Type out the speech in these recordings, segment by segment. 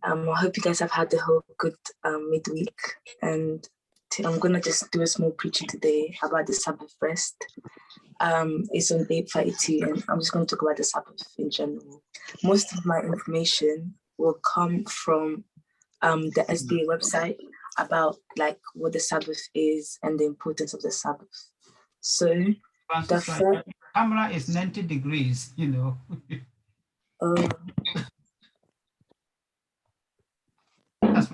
I hope you guys have had a whole good midweek, and I'm gonna just do a small preaching today about the Sabbath rest. It's on day 32, and I'm just going to talk about the Sabbath in general. Most of my information will come from the SDA website about like what the Sabbath is and the importance of the Sabbath. So Francisca, the camera is 90 degrees, you know. It's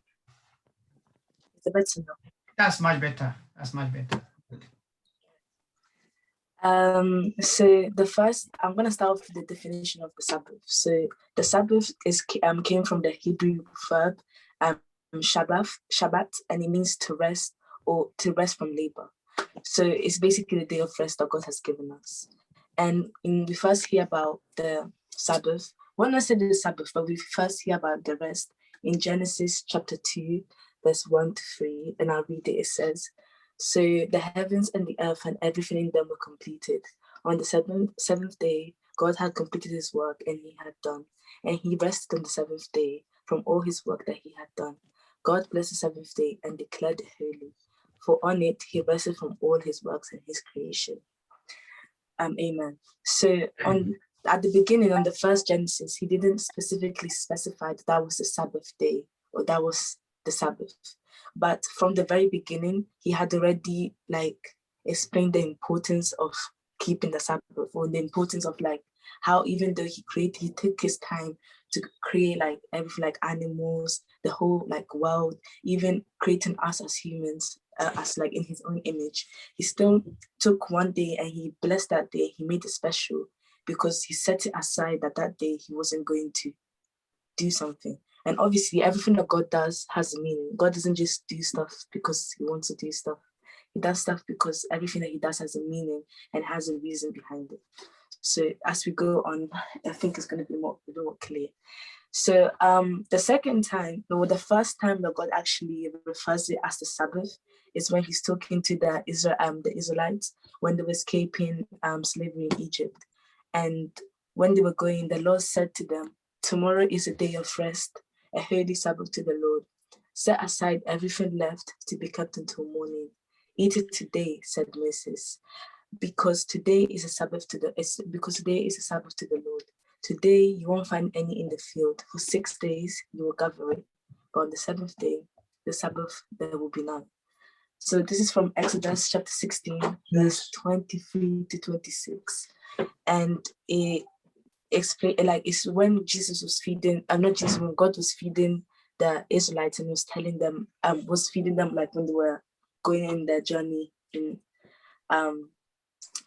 better now. That's much better. That's much better. So the first, I'm going to start with the definition of the Sabbath. So the Sabbath came from the Hebrew verb Shabbat, and it means to rest or to rest from labor. So it's basically the day of rest that God has given us. And we first hear about the Sabbath. When I say the Sabbath, but we first hear about the rest in Genesis chapter 2, verse 1 to 3, and I'll read it. It says, "So the heavens and the earth and everything in them were completed. On the seventh day, God had completed his work and he had done. And he rested on the seventh day from all his work that he had done. God blessed the seventh day and declared it holy. For on it, he rested from all his works and his creation." Amen. So at the beginning, on the first Genesis, he didn't specifically specify that was the Sabbath day or that was the Sabbath. But from the very beginning, he had already explained the importance of keeping the Sabbath, or the importance of how even though he took his time to create everything, like animals, the whole world, even creating us as humans, as in his own image. He still took one day and he blessed that day. He made it special because he set it aside that day he wasn't going to do something. And obviously everything that God does has a meaning. God doesn't just do stuff because he wants to do stuff. He does stuff because everything that he does has a meaning and has a reason behind it. So as we go on, I think it's going to be a bit more clear. So the second time, or the first time that God actually refers to it as the Sabbath is when he's talking to the Israelites when they were escaping slavery in Egypt. And when they were going, the Lord said to them, "Tomorrow is a day of rest, a holy Sabbath to the Lord. Set aside everything left to be kept until morning. Eat it today," said Moses, because today is a Sabbath to the Lord. Today you won't find any in the field. For 6 days you will gather it, but on the seventh day, the Sabbath, there will be none. So this is from Exodus chapter 16, verse 23 to 26, and it explain it's when Jesus was feeding. When God was feeding the Israelites and was telling them, was feeding them when they were going in their journey in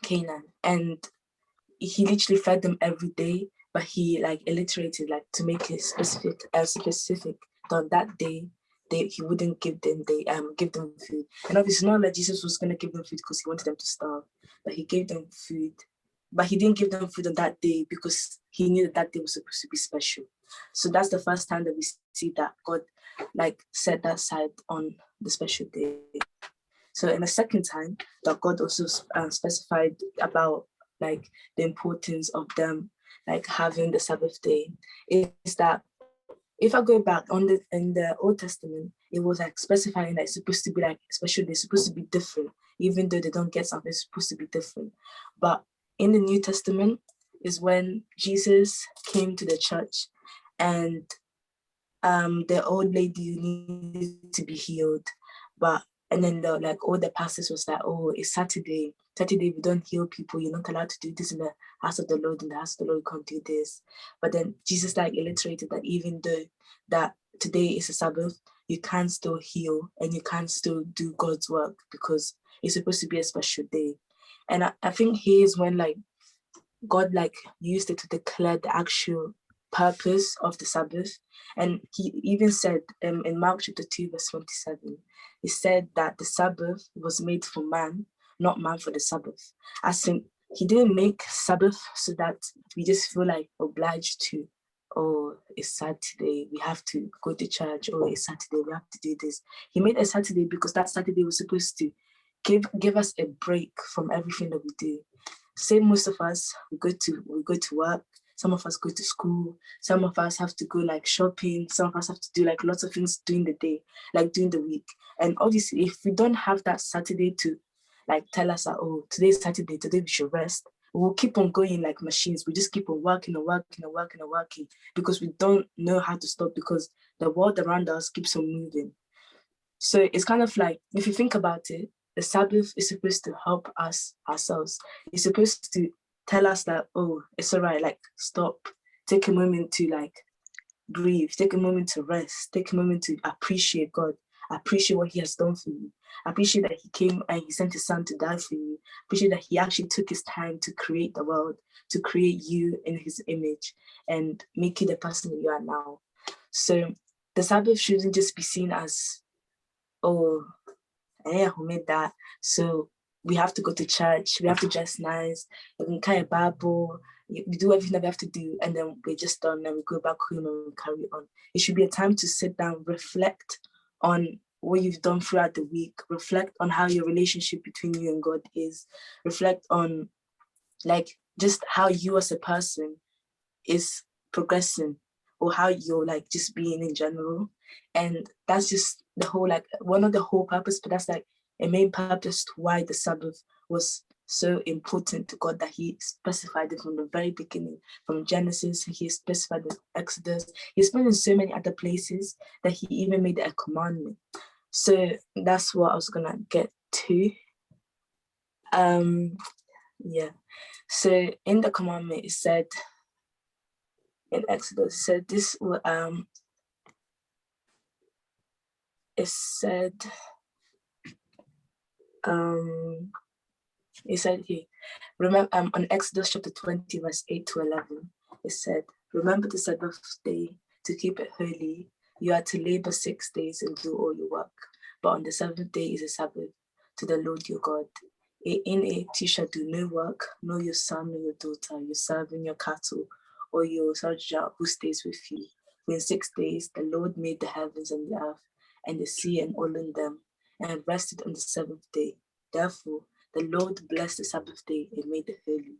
Canaan, and he literally fed them every day, but he alliterated to make it specific that on that day he wouldn't give them food. And obviously not that Jesus was going to give them food because he wanted them to starve, but he gave them food. But he didn't give them food on that day because he knew that day was supposed to be special. So that's the first time that we see that God set that aside on the special day. So in the second time that God also specified about the importance of them having the Sabbath day is that if I go back in the Old Testament, it was specifying that it's supposed to be a special day, supposed to be different, even though they don't get something, it's supposed to be different. But in the New Testament is when Jesus came to the church and the old lady needed to be healed, and then all the pastors was "Oh, it's Saturday. Saturday we don't heal people. You're not allowed to do this in the house of the Lord. In the house of the Lord, you can't do this." But then Jesus illustrated that even though that today is a Sabbath, you can still heal and you can still do God's work because it's supposed to be a special day. And I think here's when God used it to declare the actual purpose of the Sabbath. And he even said in Mark chapter 2 verse 27, he said that the Sabbath was made for man, not man for the Sabbath. As in, he didn't make Sabbath so that we just feel obliged to, "Oh, it's Saturday, we have to go to church," or "It's Saturday, we have to do this." He made a Saturday because that Saturday was supposed to give us a break from everything that we do. Say most of us, we go to work, Some of us go to school. Some of us have to go like shopping. Some of us have to do like lots of things during the day, like during the week. And obviously, if we don't have that Saturday to like tell us that, oh, today's Saturday, today we should rest, we'll keep on going like machines. We just keep on working and working and working and working because we don't know how to stop, because the world around us keeps on moving. So it's kind of like, if you think about it, the Sabbath is supposed to help us ourselves. It's supposed to tell us that, oh, it's all right, like stop, take a moment to like breathe, take a moment to rest, take a moment to appreciate God, appreciate what he has done for you, appreciate that he came and he sent his son to die for you, appreciate that he actually took his time to create the world, to create you in his image and make you the person that you are now. So the Sabbath shouldn't just be seen as, oh, who made that? So we have to go to church, we have to dress nice, we can carry a Bible, we do everything that we have to do, and then we're just done and we go back home and we carry on. It should be a time to sit down, reflect on what you've done throughout the week, reflect on how your relationship between you and God is, reflect on like just how you as a person is progressing, or how you're like just being in general. And that's just the whole, like one of the whole purpose, but that's like a main purpose to why the Sabbath was so important to God, that he specified it from the very beginning. From Genesis, he specified it in Exodus, he's been in so many other places that he even made it a commandment. So that's what I was gonna get to. Yeah, so in the commandment it said, in Exodus, it said this, it said, it said here, remember, on Exodus chapter 20, verse 8 to 11, it said, remember the Sabbath day to keep it holy. You are to labor 6 days and do all your work, but on the seventh day is a Sabbath to the Lord your God. In it you shall do no work, nor your son nor your daughter, your servant, your cattle, or your soldier who stays with you. For in 6 days the Lord made the heavens and the earth, and the sea and all in them, and rested on the seventh day. Therefore, the Lord blessed the Sabbath day and made it holy.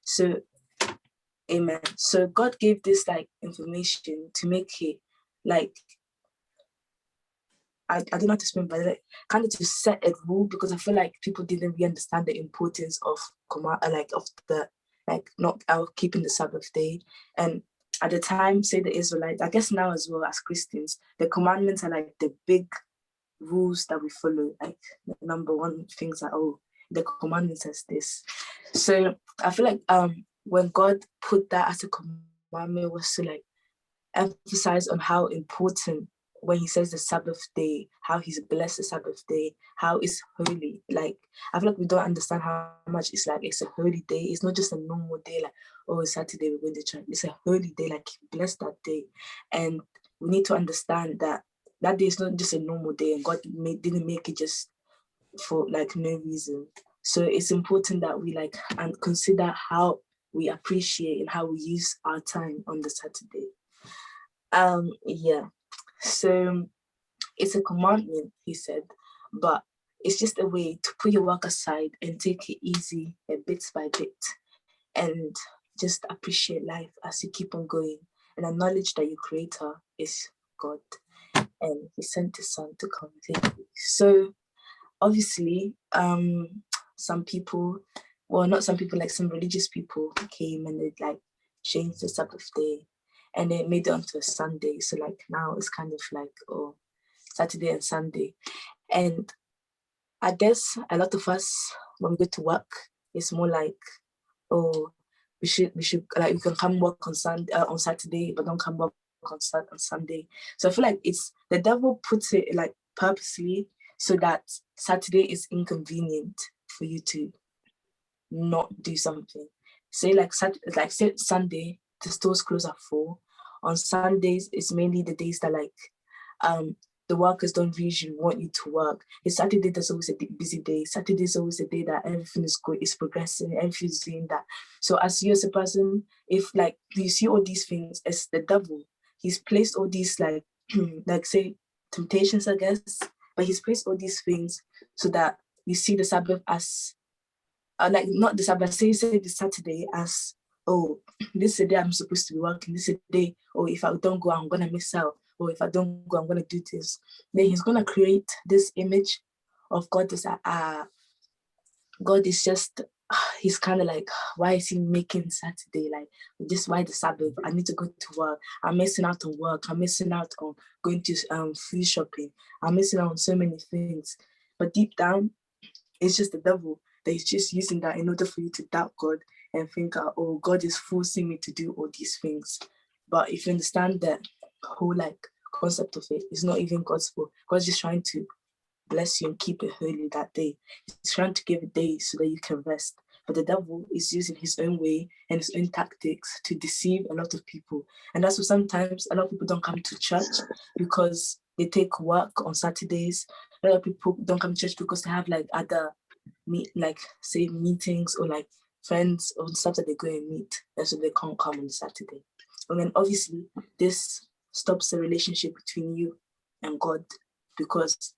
So, amen. So God gave this like information to make it like, I don't know how to explain, but like, kind of to set a rule, because I feel like people didn't really understand the importance of not keeping the Sabbath day. And at the time, say the Israelites, I guess now as well as Christians, the commandments are like the big rules that we follow. Like the number one things are, oh, the commandment says this. So I feel like when God put that as a commandment, was to like emphasize on how important, when he says the Sabbath day, how he's blessed the Sabbath day, how it's holy. Like I feel like we don't understand how much it's like, it's a holy day. It's not just a normal day, like, oh, it's Saturday, we're going to church. It's a holy day, like he blessed that day. And we need to understand that that day is not just a normal day, and God didn't make it just for like no reason. So it's important that we like and consider how we appreciate and how we use our time on the Saturday. Yeah. So it's a commandment, he said, but it's just a way to put your work aside and take it easy, bit by bit, and just appreciate life as you keep on going, and acknowledge that your creator is God, and he sent his son to come take you. So obviously, some people, well, not some people, like some religious people came and they like changed the Sabbath day and they made it onto a Sunday. So like now it's kind of like, oh, Saturday and Sunday. And I guess a lot of us, when we go to work, it's more like, oh, we should like, we can come work on Saturday, but don't come work on Sunday. So I feel like it's the devil puts it like purposely so that Saturday is inconvenient for you to not do something. Say say Sunday, the stores close at 4. On Sundays, it's mainly the days that like the workers don't usually want you to work. It's Saturday, there's always a busy day. Saturday is always a day that everything is good, it's progressing, everything's doing that. So as you as a person, if like you see all these things as the devil, he's placed all these like like say temptations, I guess, but he's placed all these things so that you see the Sabbath as like not the Sabbath, say the Saturday as oh, this is the day I'm supposed to be working. This is the day, oh, if I don't go, I'm going to miss out. Or if I don't go, I'm going to do this. Then he's going to create this image of God as God is just, he's kind of like, why is he making Saturday? Like, just why the Sabbath? I need to go to work. I'm missing out on work. I'm missing out on going to food shopping. I'm missing out on so many things. But deep down, it's just the devil that is just using that in order for you to doubt God and think, oh, God is forcing me to do all these things. But if you understand that whole like concept of it, it's not even God's fault. God's just trying to bless you and keep it holy that day. He's trying to give a day so that you can rest. But the devil is using his own way and his own tactics to deceive a lot of people. And that's why sometimes a lot of people don't come to church because they take work on Saturdays. A lot of people don't come to church because they have like other meetings or like friends or stuff that they go and meet. And so they can't come on Saturday. And then obviously this stops the relationship between you and God because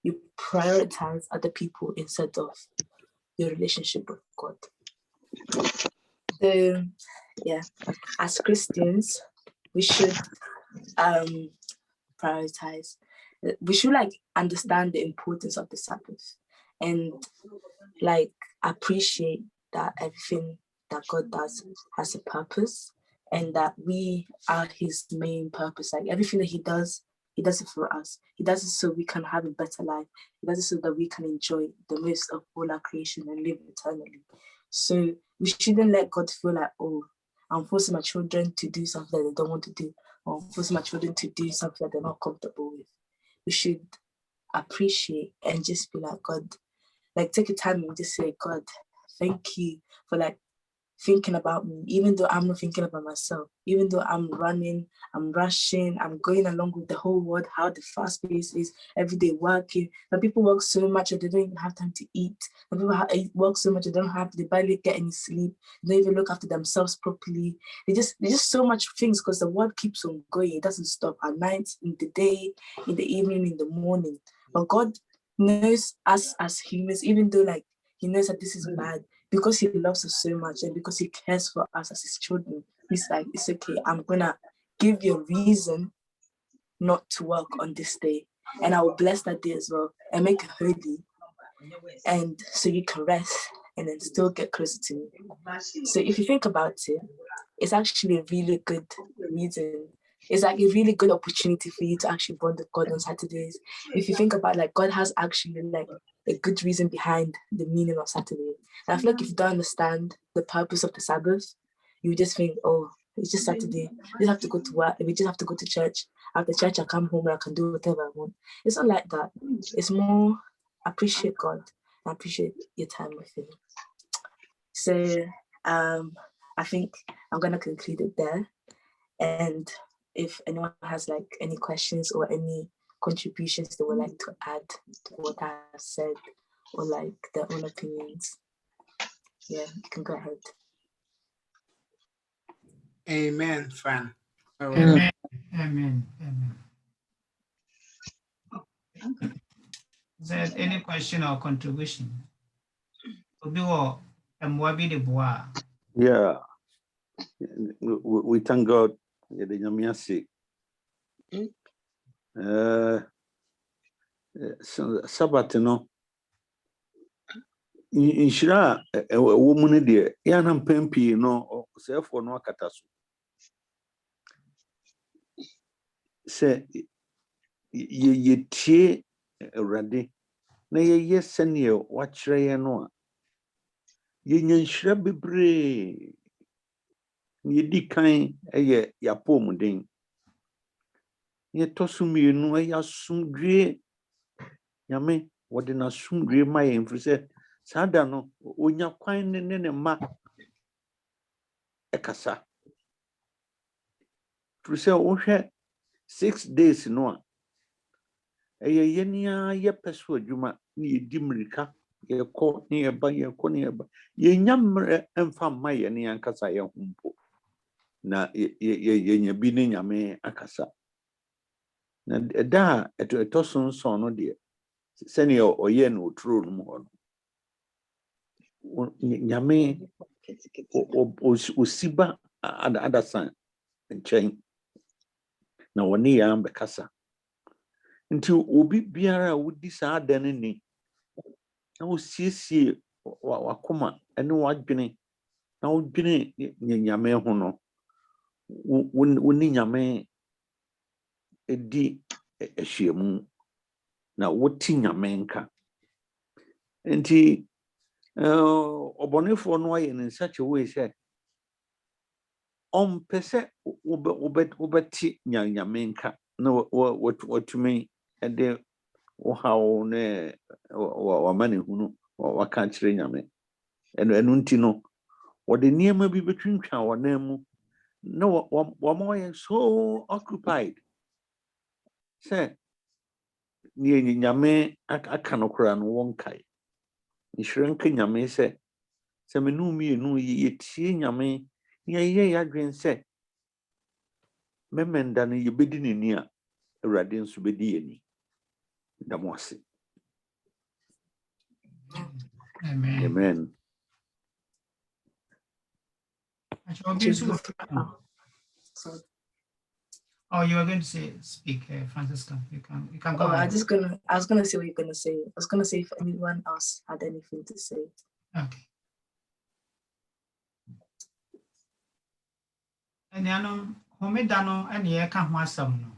you prioritize other people instead of your relationship with God. So yeah, as Christians, we should prioritize. We should like understand the importance of the Sabbath and like appreciate that everything that God does has a purpose and that we are his main purpose. Like everything that he does it for us. He does it so we can have a better life. He does it so that we can enjoy the most of all our creation and live eternally. So we shouldn't let God feel like, oh, I'm forcing my children to do something that they don't want to do, or I'm forcing my children to do something that they're not comfortable with. We should appreciate and just be like, God, like take a time and just say, God, thank you for like thinking about me, even though I'm not thinking about myself, even though I'm running, I'm rushing, I'm going along with the whole world, how the fast pace is, every day working. But people work so much that they don't even have time to eat. And people work so much that they barely get any sleep. They don't even look after themselves properly. They just so much things because the world keeps on going. It doesn't stop at night, in the day, in the evening, in the morning. But God knows us as humans, even though like he knows that this is bad, because he loves us so much and because he cares for us as his children. He's like, it's okay, I'm gonna give you a reason not to work on this day, and I will bless that day as well and make it holy, and so you can rest and then still get closer to me. So if you think about it, it's actually a really good reason. It's like a really good opportunity for you to actually bond with God on Saturdays. If you think about like God has actually like a good reason behind the meaning of Saturday. And I feel like if you don't understand the purpose of the Sabbath, you just think, oh, it's just Saturday. We just have to go to work. We just have to go to church. After church, I come home and I can do whatever I want. It's not like that. It's more appreciate God and appreciate your time with him. So I think I'm gonna conclude it there. And if anyone has like any questions or any contributions they would like to add to what I have said or like their own opinions, yeah, you can go ahead. Amen, Fran. Amen. Amen. Amen. Is there any question or contribution? Yeah, we thank God. Sabbath no inshira wo mu ne de ya na mpempi no sefo no akata so se ye tie awurade na ye sene wa kire ye no a ye nyanhira bebre ye di kan eye yapomuden ye tosumienu ayasumdwe nyame wode na sumdwe ma ye mfrise sada no onya kwan ne ma ekasa mfrise wohwe 6 days no a ye nia ye peso adwuma ne ye di mrika ye ko ne ye ba ye ko ne ye ba ye nyamre emfa ma ye ne ankasa ye humpo na ye nya bi ne nyame akasa na da etoson son no de sene oye no otro no mo no nyame osiba adasan nkyɛn na wɔne yɛn bɛkasa nti obi biara wodi saa dan ni na osiesie wakoma ɛne wadwene na wodwene nyame ho no woni nyame edi ehyiamu na woti nyame nka nti obonefo no aye in such a way say pese ubeti nyame nka na watumi ede how ne wamane hunu waka kire nyame enu nti no wode niema bi betwintwa wonam na wamoye so occupied say ni nyame aka no kura no wonkai nshrenka nyame say menu mienu yetie nyame ye yadwen say memenda no yebedi ni a awurade nso bedi ani damwase. Amen. Amen. Oh, you were going to speak, Francisca. You can go ahead. I was gonna say what you're gonna say. I was gonna say if anyone else had anything to say. Okay. And homedano and ye can't masam.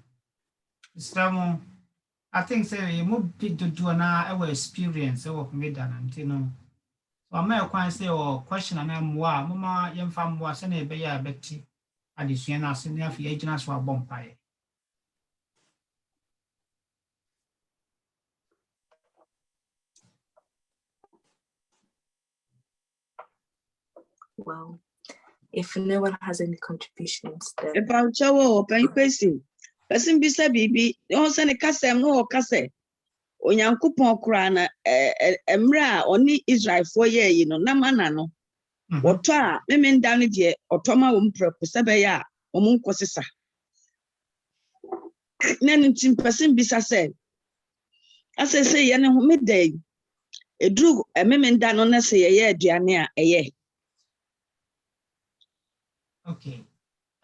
I think say you move big to do our experience of homedano, you know. So I may quite say or question and mama young fam was any beya betty. Additional senior for agents were bumpy. Well, if no one has any contributions, then if I'm chow open question, person be said baby, don't send a cassette, no cassette. Onyankopon kura na emra oni Israel for ye you know na mana no woto a memenda no de otoma wo mpreko sebe ya omun kosesa na ntim person bisa say asese ye ne ho medai edru memenda no na se ye aduane a eye. Okay.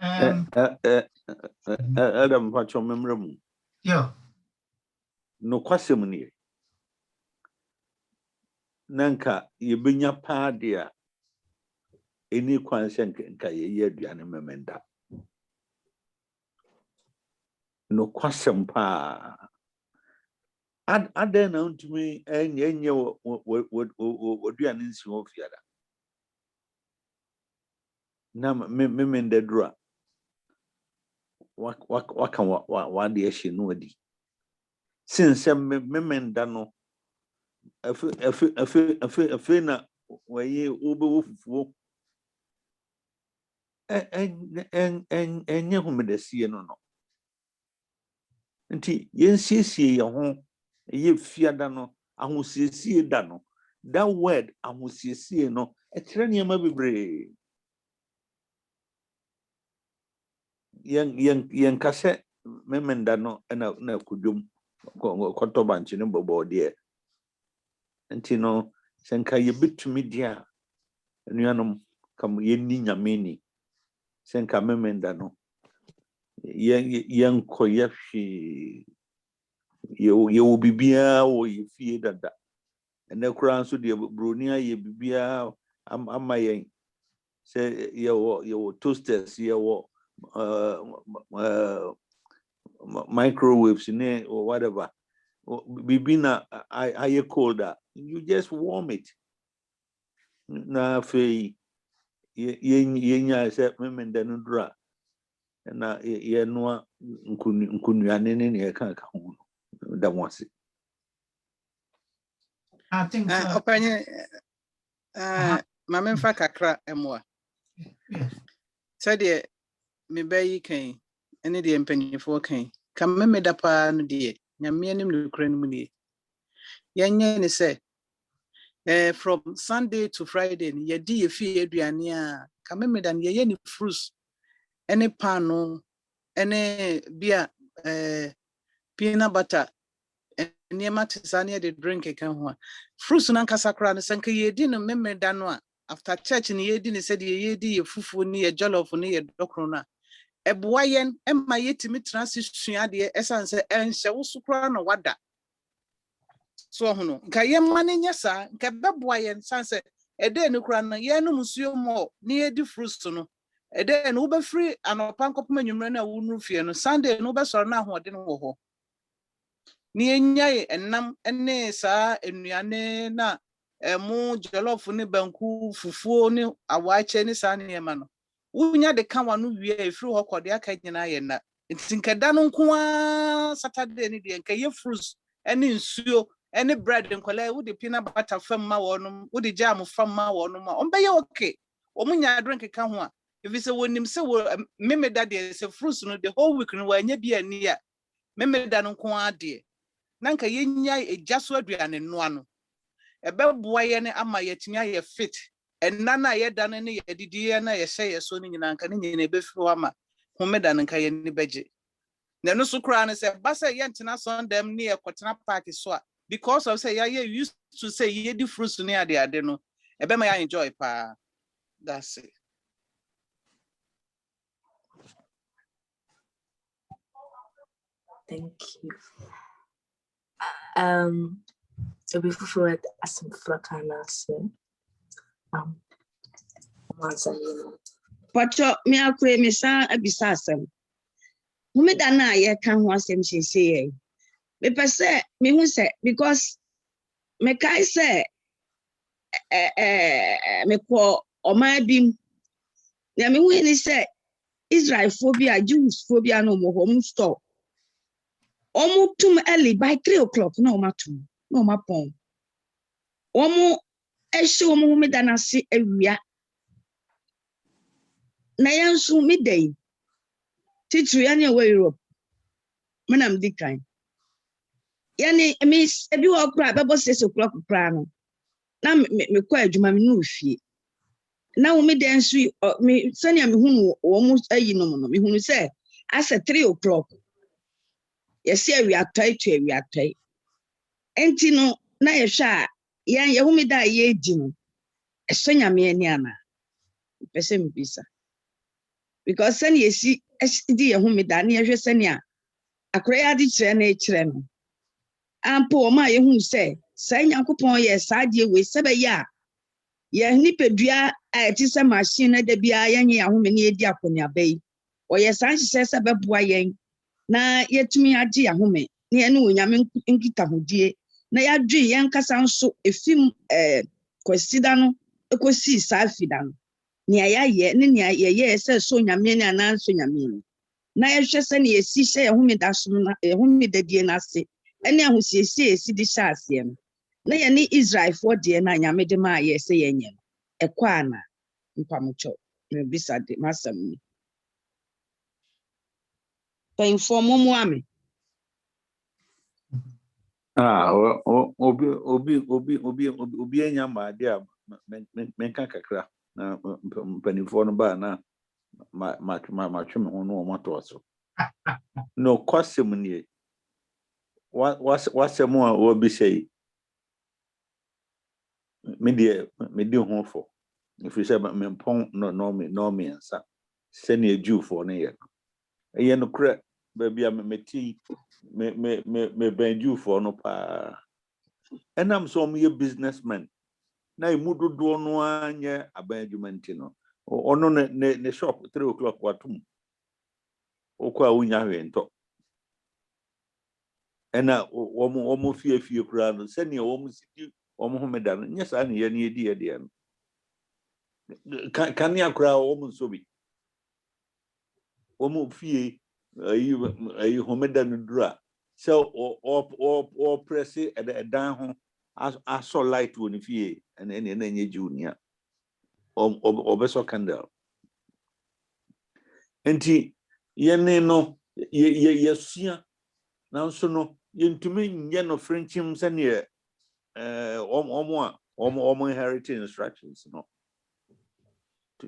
Adam pacho memramu. Yeah. No kwasem ni. Nanka yebenya pa dia eni kwanse nka ye aduane memenda. No kwasem pa adan na ntumi enye aduane nsi ho fiada. Na memenda dura waka wa de ehye no adi since memenda no afi na waye obewo fufuo enye homedasie no nti yensiesie ye ho ye fiada no ahosiesie da no that word ahosiesie no ekire niam bebre yen kase memenda no na kudum koto banchi no bobo de nti no senka ye betumi dia anuanom kam yenni nyameni senka memenda no yen koye hwe ye obibia wo ye fie dada ene kura nso de bronia ye bibia ama yen se ye toasters ye wo microwaves ne or whatever bibina aye colder you just warm it na fe ye se memenda no dura na ye noa nkunuane ne ye kan ka ho da mwase. I think so. Opanye mame fa kakra emwa. Said me bayi kan ene de mpanyifo kan ka me da pa no de nyame anim no kura no mu de yenye ne say from Sunday to Friday ye di ye fi aduane a ka me da ne ye ni fruits ene pano ene bia peanut butter niema tisane de drink kan ho fruits na nkasa kra no sanka yedi no memeda no a after church ni yedi ni said yedi ye fufu ni ye jollof ni ye dokro na eboa yen emma yetimi transisua de esanse enhye wo sukra no wada so hono nka yemma ne nyesa nka beboa yen sanse ede ni kra no ye no musuo mo ni yedi fruits no ede no be free anopa nkopom anwumre na wo nu fie no Sunday no be soro na ahode no wo ho ni enyai enam ene sa enuane na emu jollof ni banku fufuo ni awache ni sa ne ema no wunya de kan wanu wie efiri ho kode aka nyina ye na ntinkada no nko Saturday ni de nka ye fruits ene nsuo ene bread nkola wo de peanut butter fam ma wonum wo de jam fam ma wonum a ombe ye okay omunya drink ka ho a if say wonim say wo memeda de say fruits no the whole week no wanya bi ani a memeda no nko ade nanka yenya ejaso aduane no ano ebeboa ye ne ama yetimi aye fit enna na ye dan ne ye didi na ye hye ye so ne nyina nka ne nyina ebefi ama homeda nka ye ne beje na no so kra ne se basa ye ntena sondem ne ye kotena park so a because of say ye used to say ye di fruits ne ade no ebe ma ya enjoy pa. That's it. Thank you. Before it, as some fracana say, once I know. Pacho me akure me san abisa asem. Homeda na ye kan ho asem sese. Me pese me hu se because me kai se me ko oman bim. Na me hu ni se Israel phobia, Jews phobia no mo home store. Omo tum early by 3 o'clock no matum. No mapon. Omo ehye omo homeda na se awia. Na yansu midday. Titri anya we Europe. Manam dikan. Yani miss ebi wo kra bebo 6 o'clock kra no. Na me kwa adwuma me no fie. Na wo me den so me sania me hunu wo mu ayi no no me hunu se asa 3 o'clock. Yes we are tight to we are tight. Enti no na ye hwa yan ye hu me da ye di no. Esanya me ani ana. Pese me bisa. Because sania si di ye hu me da na ye hwe sania akra ya di kire na e kire no. Ampo ma ye hu se sai Nyankopon ye saadie we sebe ya ye nipedua a ti se machine na da bia ye nye ahome ne edi akonya bai o ye san hye se beboa yen na yetumi agi ahome ne ye ne onyame nkita hodie na ya dwe yen kasa nso efim kwasida no ekosi safida no ne ya ye ne ne ye se so onyame ne anan so onyame na ye hwe se ne ye si hye ahome da so na ahome da die na se ene ahosiesie esi di hye ase no na ye ni Israel for de na nyame de ma ye se ye nye ekwa ana mpamocho me bisa de masam ni pa inform mo ame obi anya ma de a menka kakra na mpanifo no ba na ma tweme ho no moto so no kwasem ni wasem a obi sei me de ho fo if you say me pon no me nsa se na eju fo ne ye no kra ba bia meti me banju fo no pa enam so me businessman na imudodo no anya abanjumanti no ono ne shop 3 o'clock watum okwa unya hwento ena omo fie kura no se ne omo sidi omo homeda no nya sa ne ye ne edi no kan ya kura omo sobi omo fie ayi homeda no dura so o press e dan ho aso light woni fie ene nye junior obeso candle enti yene no yesua na nso no yentumi nye no frenchim sene omo inheriting instructions no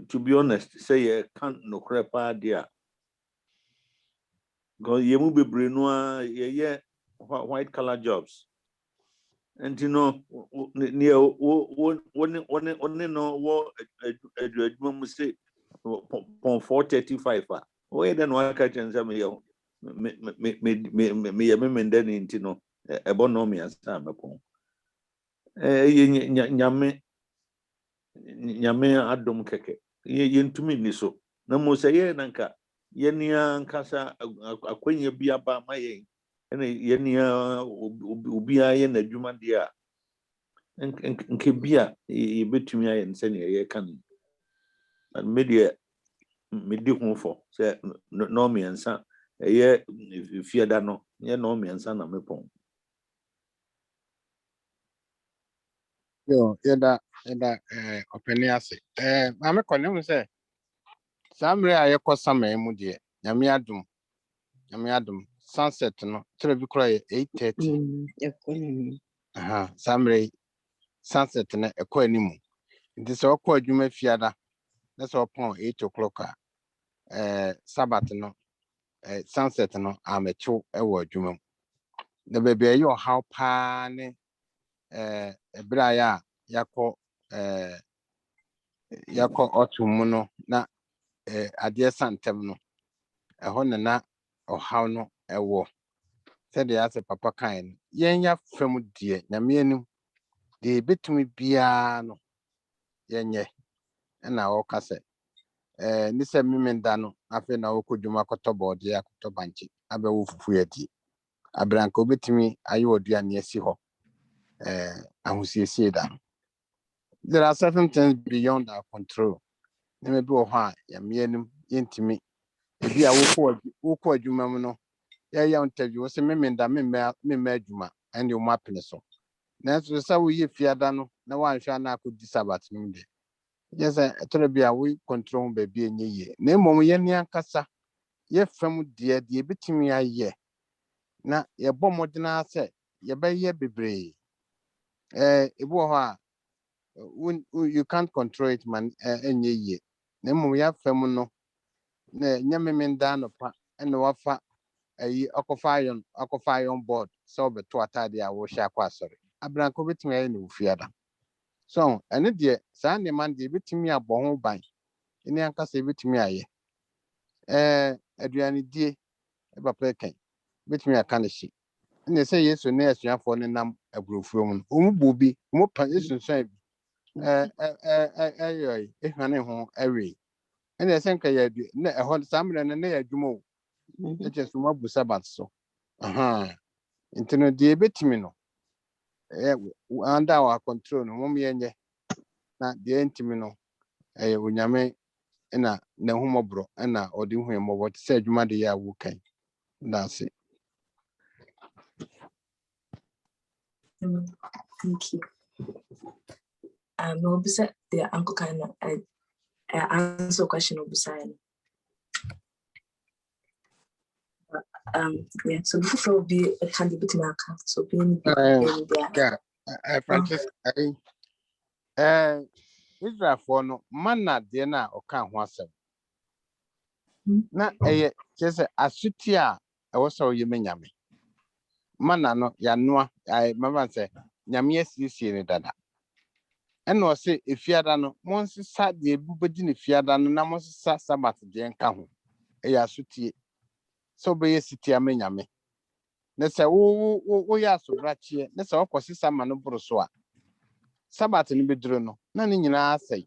to be honest say you can't no crepa dia go yemu bebre no ye white collar jobs and you know, near one no war a say 435. Where then one catch and some me then into no ebonomy as time upon. Nyame adom keke. Yentumi ni so. Na mo say nanka yenia nkasa akwanya bi aba ma yen. Ene yenia obia ye na dwuma dia. Nke bia yebetumi aye nse ne ye kan. Media medi ho fo say no me ensa ye fiada no ye no me ensa na mepon. Yo, yɛda ɔpani ase. Maame kɔne mu sɛ saa mmerɛ a yɛkɔ sama mu deɛ nyame adom sunset no kyerɛ bi kora yɛ 8:30. Saa mmerɛ yi sunset no ɛkɔ animu. Nti sɛ ɔkɔ adwuma fiada na sɛ ɔpɔn 8 o'clock a Sabbath no sunset no amɛkyew ɛwɔ adwuma mu. Na baabi a ɛyɛ ɔhaw paa ne ɛberɛ a yakɔ ɔto mu no na adeɛ santem no ɛhɔ na ɔhaw no ɛwɔ sɛdeɛ asɛ papa kan no yɛnya fam deɛ nyame anim deɛ ebetumi biara no yɛnyɛ ɛna ɔka sɛ ne sɛ memenda no afei na ɔkɔ dwuma akɔtɔ bɔɔde akɔtɔ bankye abɛwo fufu yɛdi abranka obetumi ayɛ ɔduane asi hɔ ahosiesie da no. There are certain things beyond our control. Maybe wɔ yɛn yɛntumi ebi a wokɔ adwuma mu no yɛyɛ interview wɔ sɛ memenda memma adwuma ɛne wɔn apene so. Nanso sɛ woyɛ fiada no na wanhwɛ na akɔdi Sabbath no de. Yɛ sɛ ɛtɔrɔ bi a we control baabi enye yie. Na mmom yɛn ankasa yɛfam deɛ ebetumi ayɛ na yɛbɔ mmɔden asɛ yɛbɛyɛ bebree. Ebi wɔ hɔ a you can't control it man enye yie. Na mmom yɛafam no na nyamemenda no pa ɛna wafa ayi akɔfa iron board sɛ ɔbɛto atade a wɔhyɛ akɔ asɔre. Abranka obetumi ayɛ ne fiada. So ɛne deɛ saa nneɛma deɛ ebetumi abɔ ho ban. Ɛne ankasa ebetumi ayɛ. Aduane die papa kan ebetumi aka ne hye. Ɛne sɛ Yesu ne asuafoɔ ne nam aburofuo mu no. Wɔn bu bi, wɔn pa esunsuan bi. Ehwane ho ɛwe. Ɛne sɛ nka yɛ na ɛhɔ saa mmerɛ no na yɛ adwuma o. Ɛkyɛ so mabu Sabbath so. Nti no deɛ ebetumi no under our control no wɔn yɛnyɛ na deɛ ntumi no ɛyɛ onyame na n'ahomɔborɔ ɛna ɔde hu yɛmmɔbɔ te sɛ adwuma de yɛ a wokan na ase. Thank you. No, besides the uncle kind of answer question of beside. Yeah, so before will be a candidate in our cast, so being there. Francisca, Israelfoɔ no mana deɛ na ɔka ho asɛm. Na ɛyɛ kyerɛ sɛ asuti a ɛwɔ sɛ ɔyɛ menyame. Mana no yanoa mama sɛ nyame asiesie ne dada. Ɛna ɔsɛ efiada no monsesa deɛ bubedi ne fiada no na monsesa Sabbath deɛ nka ho. Ɛyɛ asutie. Sɛ ɔbɛyɛ sitia menyame. Na sɛ woyɛ asobrakyeɛ na sɛ ɔkɔ sesa ma no boro so a Sabbath no beduro no na ne nyinaa asɛe.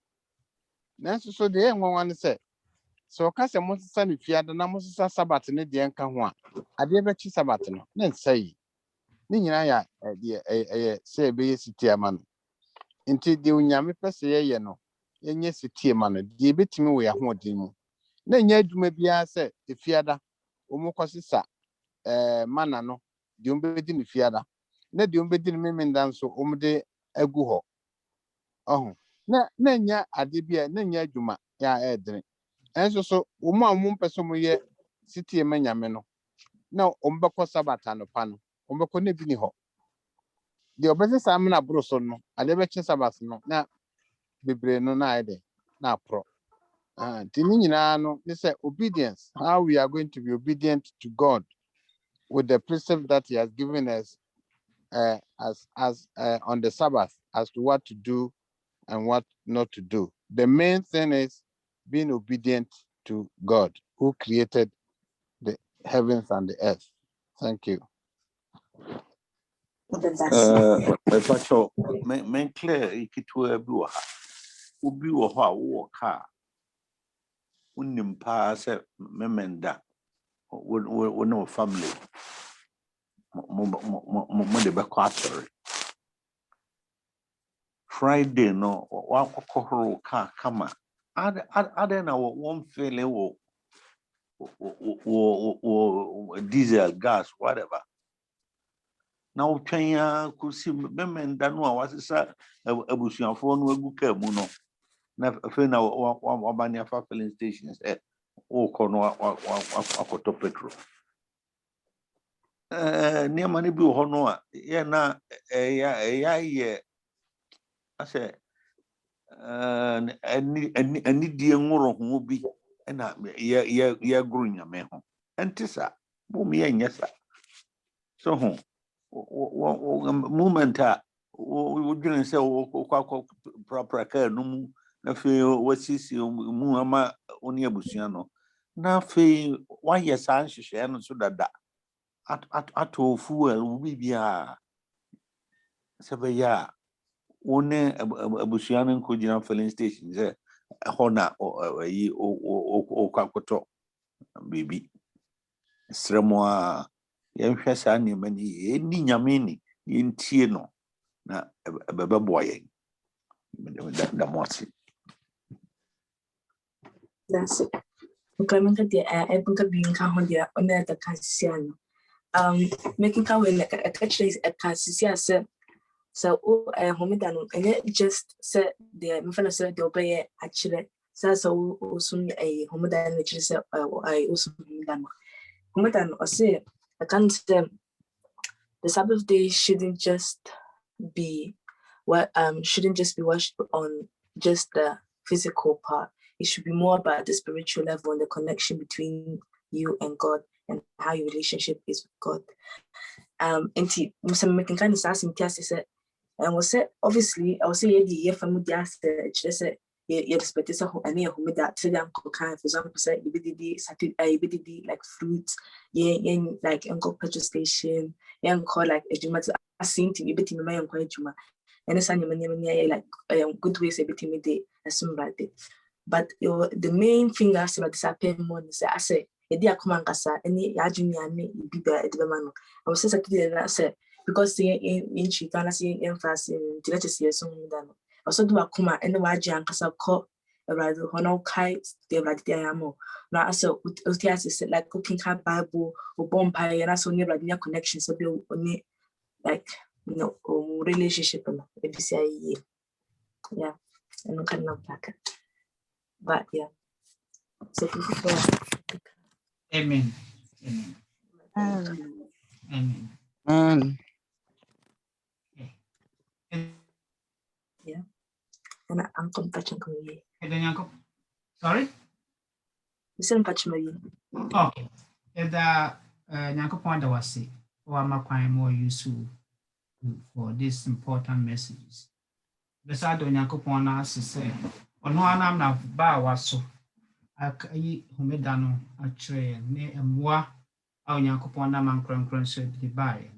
Nanso so deɛ nwanwa ne sɛ ɔka sɛ monsesa ne fiada na monsesa Sabbath ne deɛ nka ho a adeɛ bɛkyi Sabbath no na nsɛe. Ne nyinaa yɛ ɛyɛ sɛ ɛbɛyɛ sitia ma no. Nti deɛ onyame pɛ sɛ yɛyɛ no yɛnyɛ sitia ma no deɛ ebetumi wɔ yɛahoɔden mu. Na nyɛ adwuma biara sɛ efiada wɔn kɔ sesa mana no deɛ ɔmbɛdi ne fiada na deɛ ɔmbɛdi ne memenda nso ɔmde agu hɔ na nya ade bia na nya adwuma ya ɛdene ɛnso so wɔn a wɔn mpɛ sɛ wɔn yɛ sitie manyame no na ɔmbɛkɔ Sabbath anɔpa no ɔmbɛkɔ na bi ni hɔ deɛ ɔbɛsɛ saa amena boro so no ade bɛkye Sabbath no na bebree no na ayɛ de na aprɔ nti ne nyinaa no ne sɛ obedience, how we are going to be obedient to God with the precept that he has given us as on the Sabbath as to what to do and what not to do. The main thing is being obedient to God who created the heavens and the earth. Thank you. Pacho, men clear ikitua bi wa ha. Obi wo ho a wo ka. Unim pa se memenda. Wo no family. Mo de be kwa sorry. Friday no wa kokoro ka kama. Ade na one feeling wo diesel, gas, whatever. Now Kenya could see men that no was a abusian phone will go mu no. Na fe na wabania fa filling stations o kono akoto petrol. Near money bi ho no a ye na ye I say ani die nworo ho bi na ye guru nyame ho. Entisa bo me nyesa. So ho moment we didn't say proper care no na fe wasisi mu ama oni abusua no na fe wa yes an hwehwe no so dada ato fuel bibia sebe ya one abusua no ko gina filling station ze hona yi o kwakoto bibi sremwa yɛnhwɛ saa nneɛma no yie ɛni nyame ni yɛntie no na ɛbɛbɛboa yɛn da mo ase. That's it. Okay, I'm going to be in Cahodia on the Cassian. Making Kawi like a catch is a Cassia. So, Homedan, and it just said the fellow said the obey actually. So, soon a Homedan, which is I also Homedan or say, I can't say the Sabbath day shouldn't just be watched on just the physical part. It should be more about the spiritual level and the connection between you and God and how your relationship is with God. And some making kind of asking said, and was said obviously I was say the family just said you expect this whole any home that say uncle kind for example say you be like fruits, like uncle petrol station, call like a juma to asking to be my uncle juma. And it's like good ways everything me day assume right there. But the main thing I say about this happen more is I say a come and kasa any yajuni me be at the man. I was saying that I said because in Chicana see emphasis in let us see some done. Also do a kuma and the waji and kasa call a rather honor kites they like the amo. Now I said said like cooking car Bible or bomb pie and I saw near connection so be only like relationship yeah and kind of back but yeah so Amen. Amen. yeah and I'm touching you Sorry? listen touch me Okay. Nyankopon da wase or makwan more useful for these important messages. Beside Nyankopon na say ono anam na ba waso akai homeda no akyerɛ ne mmoa a Nyankopon na mankronkron so de bae